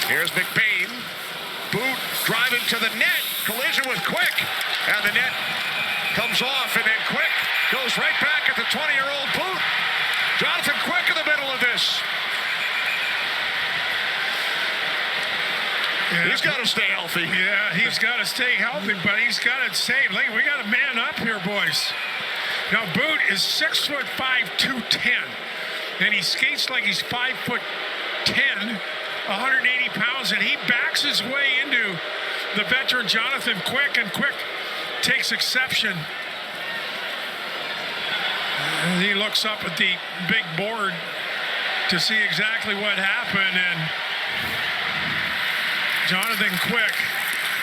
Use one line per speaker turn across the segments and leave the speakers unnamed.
Here's McBain. Boot driving to the net. Collision with Quick. And the net comes off, and then Quick goes right back at the 20-year-old Boot. Jonathan Quick in the middle of this.
Yeah.
He's got to stay healthy.
Yeah, he's got to stay healthy, but he's got to stay. We got to man up here, boys. Now, Boot is 6'5", 210, and he skates like he's 5'10", 180 pounds, and he backs his way into the veteran Jonathan Quick, and Quick takes exception. And he looks up at the big board to see exactly what happened, and Jonathan Quick,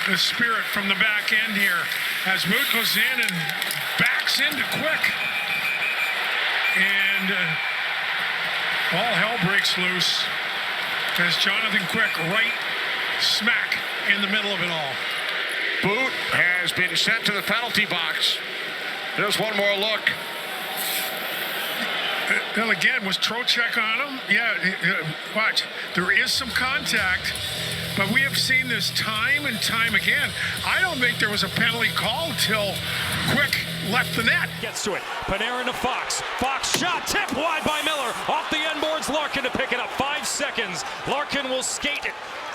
the spirit from the back end here, as Boot goes in and backs into Quick. And all hell breaks loose as Jonathan Quick right smack in the middle of it all.
Boot has been sent to the penalty box. There's one more look.
Well, again, was Trocheck on him? Yeah, watch. There is some contact, but we have seen this time and time again. I don't think there was a penalty call till Quick left the net.
Gets to it. Panarin to Fox. Fox shot tipped wide by Miller. Off the end boards, Larkin to pick it up. 5 seconds. Larkin will skate it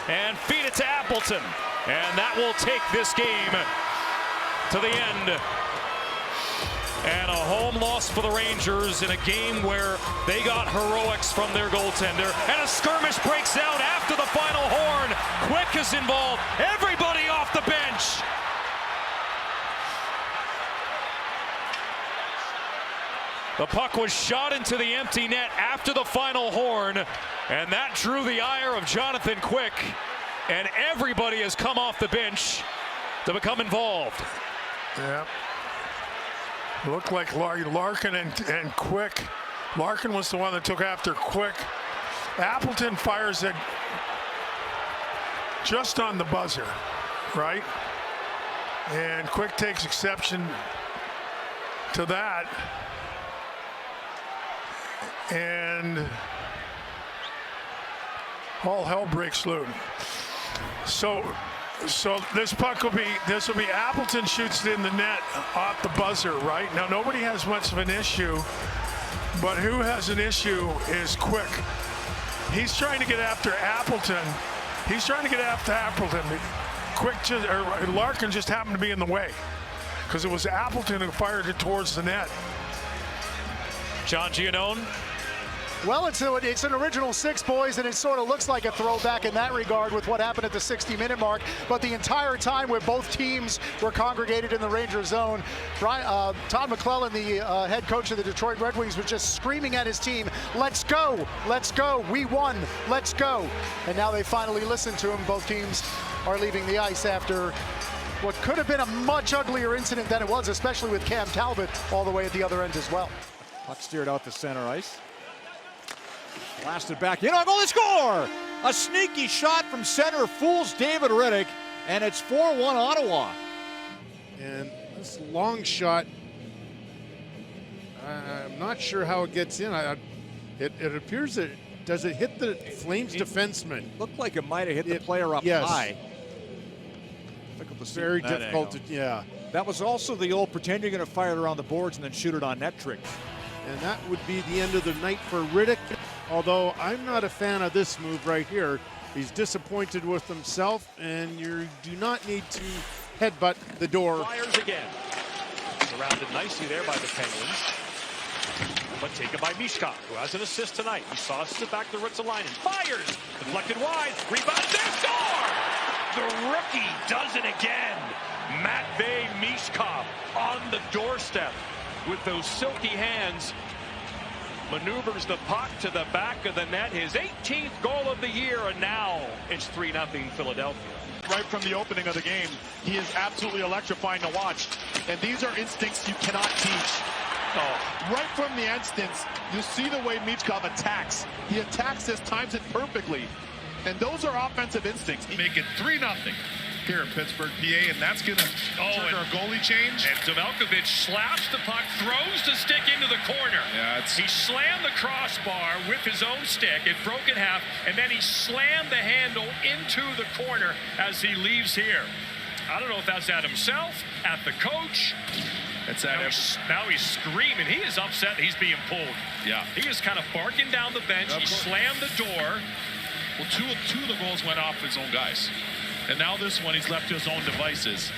and feed it to Appleton. And that will take this game to the end. And a home loss for the Rangers in a game where they got heroics from their goaltender. And a skirmish breaks out after the final horn. Quick is involved. Everybody off the bench. The puck was shot into the empty net after the final horn. And that drew the ire of Jonathan Quick. And everybody has come off the bench to become involved.
Yeah. Looked like Larkin and Quick. Larkin was the one that took after Quick. Appleton fires it just on the buzzer, right? And Quick takes exception to that. And all hell breaks loose. So this puck will be Appleton shoots it in the net off the buzzer, right? Now nobody has much of an issue, but who has an issue is Quick. He's trying to get after Appleton. Quick Larkin just happened to be in the way because it was Appleton who fired it towards the net.
John Giannone.
Well, it's an original 6, boys, and it sort of looks like a throwback in that regard with what happened at the 60-minute mark. But the entire time where both teams were congregated in the Ranger zone, Todd McClellan, the head coach of the Detroit Red Wings, was just screaming at his team, "Let's go, let's go, we won, let's go." And now they finally listened to him. Both teams are leaving the ice after what could have been a much uglier incident than it was, especially with Cam Talbot all the way at the other end as well.
Puck steered out to center ice. Blasted back in, goal, they score! A sneaky shot from center fools David Riddick, and it's 4-1 Ottawa.
And this long shot, I'm not sure how it gets in. It appears that, does it hit the Flames defenseman?
Looked like it might have hit the player up high. Difficult to see.
Very difficult to, yeah.
That was also the old pretend you're going to fire it around the boards and then shoot it on net trick.
And that would be the end of the night for Riddick. Although I'm not a fan of this move right here. He's disappointed with himself, and you do not need to headbutt the door.
Fires again. Surrounded nicely there by the Penguins. But taken by Mishkov, who has an assist tonight. He sauces it back to Ritzalainen. Fires! Deflected wide. Rebound there. Score! The rookie does it again. Matvei Mishkov on the doorstep with those silky hands. Maneuvers the puck to the back of the net. His 18th goal of the year, and now it's 3-0 Philadelphia.
Right from the opening of the game, he is absolutely electrifying to watch. And these are instincts you cannot teach. Oh, right from the instance, you see the way Mishkov attacks. He attacks this, times it perfectly. And those are offensive instincts.
Make it 3-0.
here in Pittsburgh, PA, and that's going to trigger a goalie change.
And Develkovic slaps the puck, throws the stick into the corner.
Yeah,
he slammed the crossbar with his own stick. It broke in half, and then he slammed the handle into the corner as he leaves here. I don't know if that's at himself, at the coach.
It's at
now he's screaming. He is upset he's being pulled.
Yeah.
He is kind of barking down the bench. He slammed the door.
Well, two of the goals went off his own guys. And now this one, he's left to his own devices.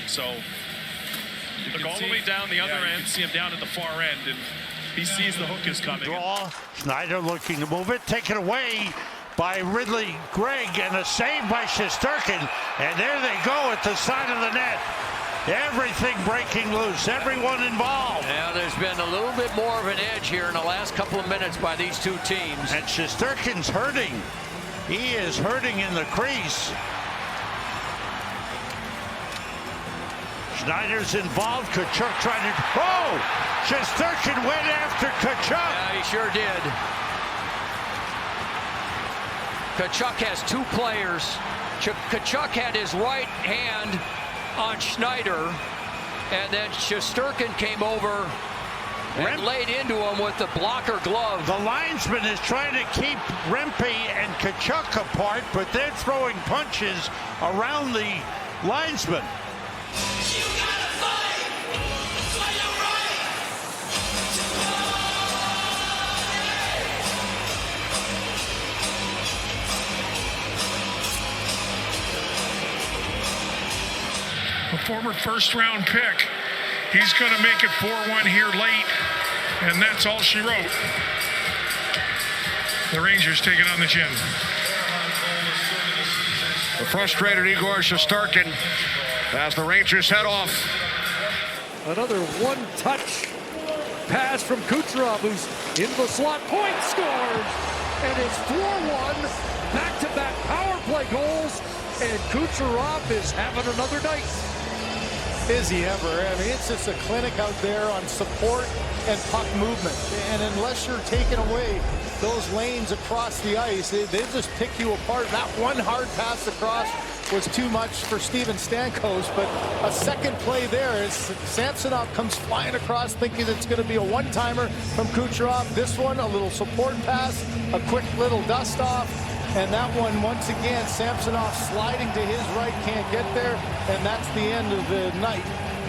So
Look all the way down the other end.
You can see him down at the far end, and he sees the hook is coming.
Draw. Schneider looking to move it. Taken away by Ridley Gregg, and a save by Shesterkin. And there they go at the side of the net. Everything breaking loose. Everyone involved.
Now there's been a little bit more of an edge here in the last couple of minutes by these two teams.
And Shesterkin's hurting. He is hurting in the crease. Schneider's involved. Kachuk trying to... Oh! Shesterkin went after Kachuk.
Yeah, he sure did. Kachuk has two players. Kachuk had his right hand on Schneider, and then Shesterkin came over and laid into him with the blocker glove.
The linesman is trying to keep Rempe and Kachuk apart, but they're throwing punches around the linesman.
A former first-round pick. He's going to make it 4-1 here late, and that's all she wrote. The Rangers take it on the chin.
The frustrated Igor Shesterkin as the Rangers head off.
Another one-touch pass from Kucherov, who's in the slot. Point scores, and it's 4-1. Back-to-back power play goals, and Kucherov is having another night.
Is he ever? I mean, it's just a clinic out there on support and puck movement. And unless you're taking away those lanes across the ice, they just pick you apart. That one hard pass across was too much for Steven Stamkos, but a second play there as Samsonov comes flying across thinking it's going to be a one-timer from Kucherov. This one, a little support pass, a quick little dust-off. And that one, once again, Samsonov sliding to his right, can't get there, and that's the end of the night.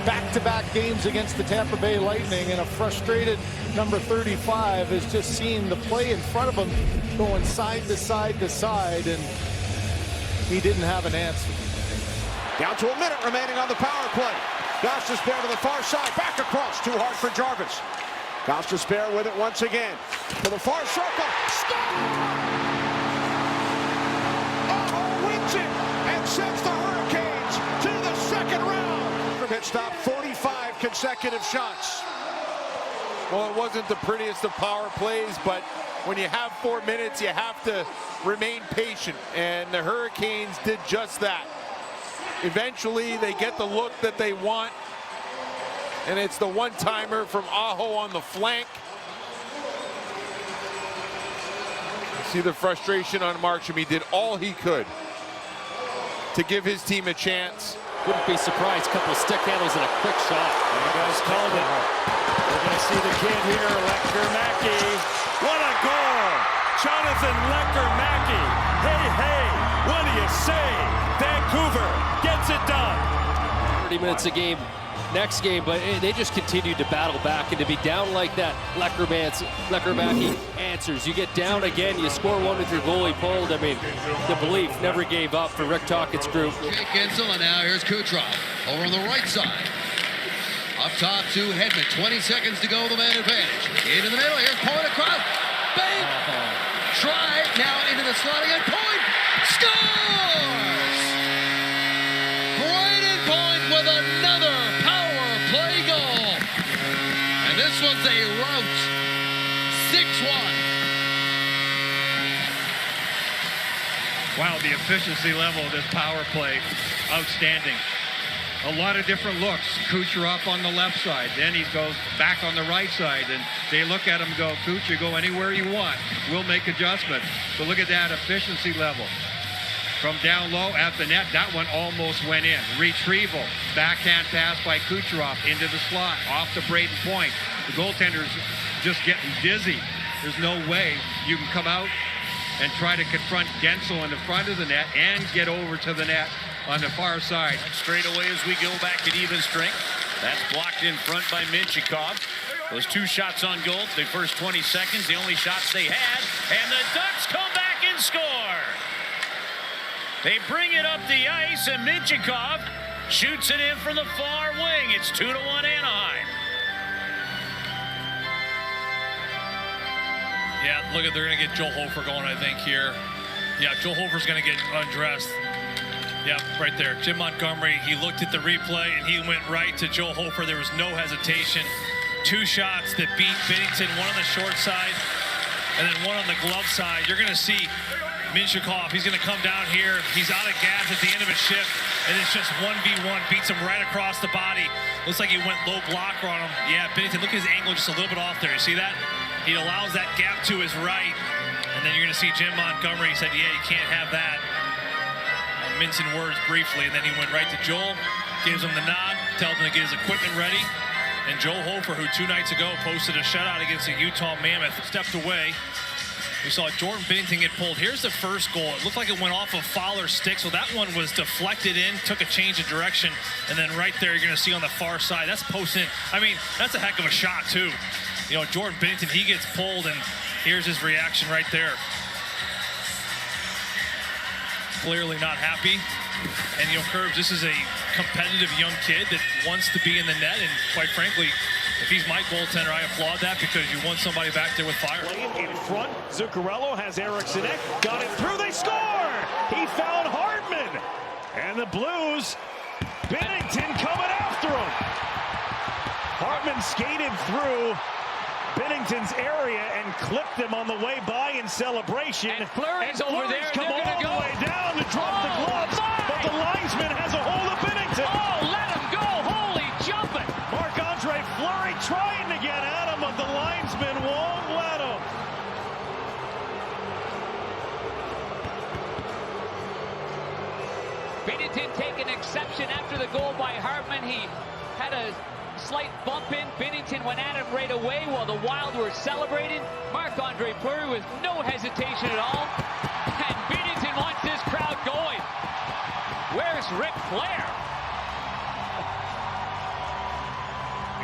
Back-to-back games against the Tampa Bay Lightning, and a frustrated number 35 has just seen the play in front of him going side to side to side, and he didn't have an answer.
Down to a minute remaining on the power play. Gostisbehere to the far side, back across, too hard for Jarvis. Gostisbehere with it once again, to the far circle, score! And sends the Hurricanes to the second round. It stopped 45 consecutive shots.
Well, it wasn't the prettiest of power plays, but when you have 4 minutes, you have to remain patient, and the Hurricanes did just that. Eventually, they get the look that they want, and it's the one-timer from Aho on the flank. You see the frustration on Markstrom. He did all he could to give his team a chance.
Wouldn't be surprised, a couple of stick handles and a quick shot.
You guys called it. We're going to see the kid here, Lecker-Mackey. What a goal! Jonathan Lecker-Mackey. Hey, hey, what do you say? Vancouver gets it done.
30 minutes a game next game, but they just continued to battle back, and to be down like that, Lecker-Mackey answers. You get down again, you score one with your goalie pulled. I mean, the belief never gave up for Rick Tocchet's group.
Jake Gensel, and now here's Kucherov over on the right side. Up top to Hedman, 20 seconds to go, the man advantage. Into the middle, here's Point across. Bang! Try now into the slot again. Point scores! Brayden Point with another power play goal. And this one's a rout. 6-1.
Wow, the efficiency level of this power play, outstanding. A lot of different looks. Kucherov on the left side. Then he goes back on the right side. And they look at him and go, Kuch, go anywhere you want. We'll make adjustments. So look at that efficiency level.
from down low at the net. That one almost went in. Retrieval. Backhand pass by Kucherov into the slot. Off to Braden Point. The goaltender's just getting dizzy. There's no way you can come out and try to confront Gensel in the front of the net and get over to the net on the far side.
Straight away as we go back at even strength. That's blocked in front by Mishkov. Those 2 shots on goal, the first 20 seconds, the only shots they had. And the Ducks come back and score. They bring it up the ice, and Mishkov shoots it in from the far wing. It's 2-1 Anaheim.
Yeah, look at, they're going to get Joel Hofer going, I think, here. Yeah, Joel Hofer's going to get undressed. Yeah, right there. Jim Montgomery, he looked at the replay, and he went right to Joel Hofer. There was no hesitation. 2 shots that beat Binnington, one on the short side, and then one on the glove side. You're going to see Mishkov, he's going to come down here. He's out of gas at the end of his shift, and it's just 1v1. Beats him right across the body. Looks like he went low blocker on him. Yeah, Binnington, look at his angle just a little bit off there. You see that? He allows that gap to his right, and then you're going to see Jim Montgomery. He said, yeah, you can't have that. Mincing words briefly, and then he went right to Joel, gives him the nod, tells him to get his equipment ready. And Joel Hofer, who 2 nights ago posted a shutout against the Utah Mammoth, stepped away. We saw Jordan Binnington get pulled. Here's the first goal. It looked like it went off of Fowler's stick, so that one was deflected in, took a change of direction, and then right there you're going to see on the far side, that's post in. I mean, that's a heck of a shot, too. You know, Jordan Binnington, he gets pulled, and here's his reaction right there. Clearly not happy. And, you know, Curbs, this is a competitive young kid that wants to be in the net, and quite frankly, if he's my goaltender, I applaud that because you want somebody back there with fire.
In front, Zuccarello has Eriksson, got it through, they score! He found Hartman! And the Blues, Binnington coming after him! Hartman skated through Binnington's area and clipped him on the way by in celebration.
And Fleury's over there.
Come all the way down to drop the gloves, but the linesman has a hold of Binnington.
Oh, let him go! Holy jumping!
Marc-Andre Fleury trying to get at him, but the linesman won't let him.
Binnington taking exception after the goal by Hartman. He had a slight bump in. Binnington went at him right away while the Wild were celebrating. Marc-Andre Fleury with no hesitation at all. And Binnington wants this crowd going. Where's Ric Flair?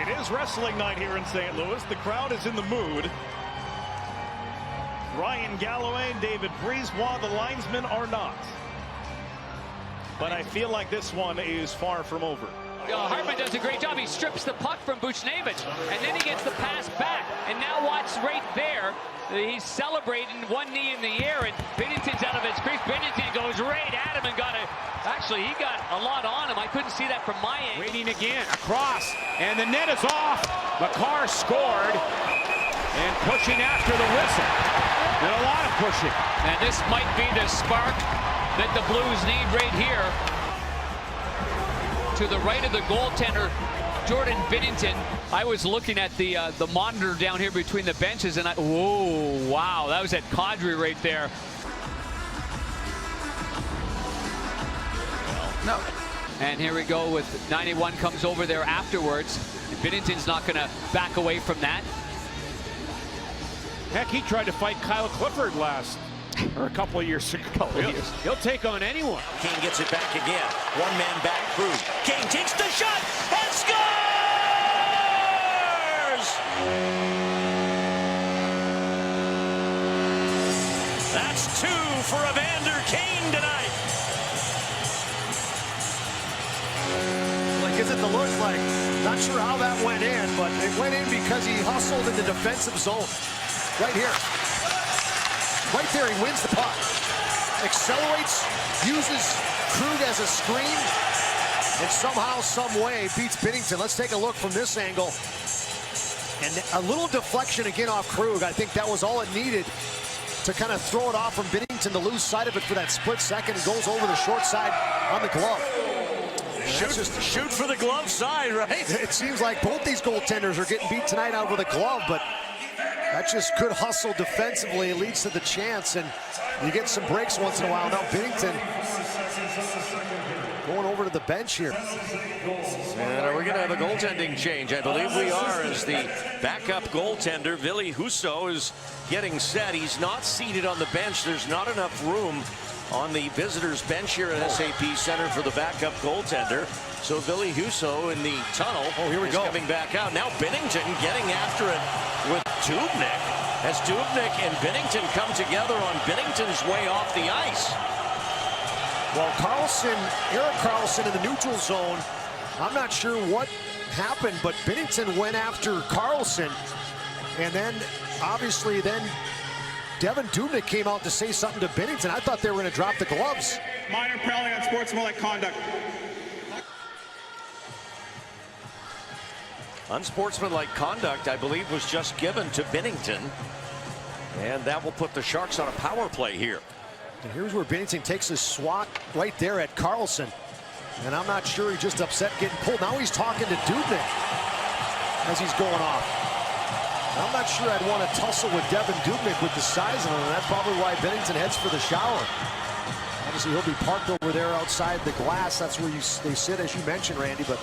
It is wrestling night here in St. Louis. The crowd is in the mood. Ryan Galloway, David Brisebois, the linesmen are not. But I feel like this one is far from over.
Hartman does a great job. He strips the puck from Buchnevich, and then he gets the pass back. And now watch right there. He's celebrating, one knee in the air, and Binnington's out of his crease. Binnington goes right at him and got it. Actually, he got a lot on him. I couldn't see that from my end.
Waiting again, across, and the net is off. McCarr scored, and pushing after the whistle. Did a lot of pushing.
And this might be the spark that the Blues need right here. To the right of the goaltender, Jordan Binnington. I was looking at the monitor down here between the benches, and whoa, wow, that was at Kadri right there. No. And here we go with 91 comes over there afterwards. Binnington's not going to back away from that.
Heck, he tried to fight Kyle Clifford or a couple of years ago. He'll take on anyone.
Kane gets it back again. One man back through. Kane takes the shot and scores! That's 2 for Evander Kane tonight.
Like, isn't the look like? Not sure how that went in, but it went in because he hustled in the defensive zone. Right here. Right there, he wins the puck. Accelerates, uses Krug as a screen, and somehow, some way, beats Binnington. Let's take a look from this angle. And a little deflection again off Krug. I think that was all it needed to kind of throw it off from Binnington to lose sight of it for that split second. He goes over the short side on the glove.
Shoot for the glove side, right?
It seems like both these goaltenders are getting beat tonight out with a glove, but That's just good hustle defensively. It leads to the chance, and you get some breaks once in a while. Now Binnington going over to the bench here.
And are we going to have a goaltending change? I believe we are, as the backup goaltender, Ville Husso, is getting set. He's not seated on the bench. There's not enough room on the visitors' bench here at SAP Center for the backup goaltender. So Ville Husso in the tunnel is coming back out. Now Binnington getting after it with Dubnyk. As Dubnyk and Binnington come together on Binnington's way off the ice.
Well, Erik Karlsson in the neutral zone. I'm not sure what happened, but Binnington went after Karlsson. And then, obviously, Devin Dubnyk came out to say something to Binnington. I thought they were going to drop the gloves.
Minor penalty on sportsmanlike conduct.
Unsportsmanlike conduct, I believe, was just given to Binnington. And that will put the Sharks on a power play here.
And here's where Binnington takes his swat right there at Karlsson. And I'm not sure, he's just upset getting pulled. Now he's talking to Dubnyk as he's going off. I'm not sure I'd want to tussle with Devin Dubnyk with the size of him, and that's probably why Binnington heads for the shower. Obviously, he'll be parked over there outside the glass. That's where they sit, as you mentioned, Randy, but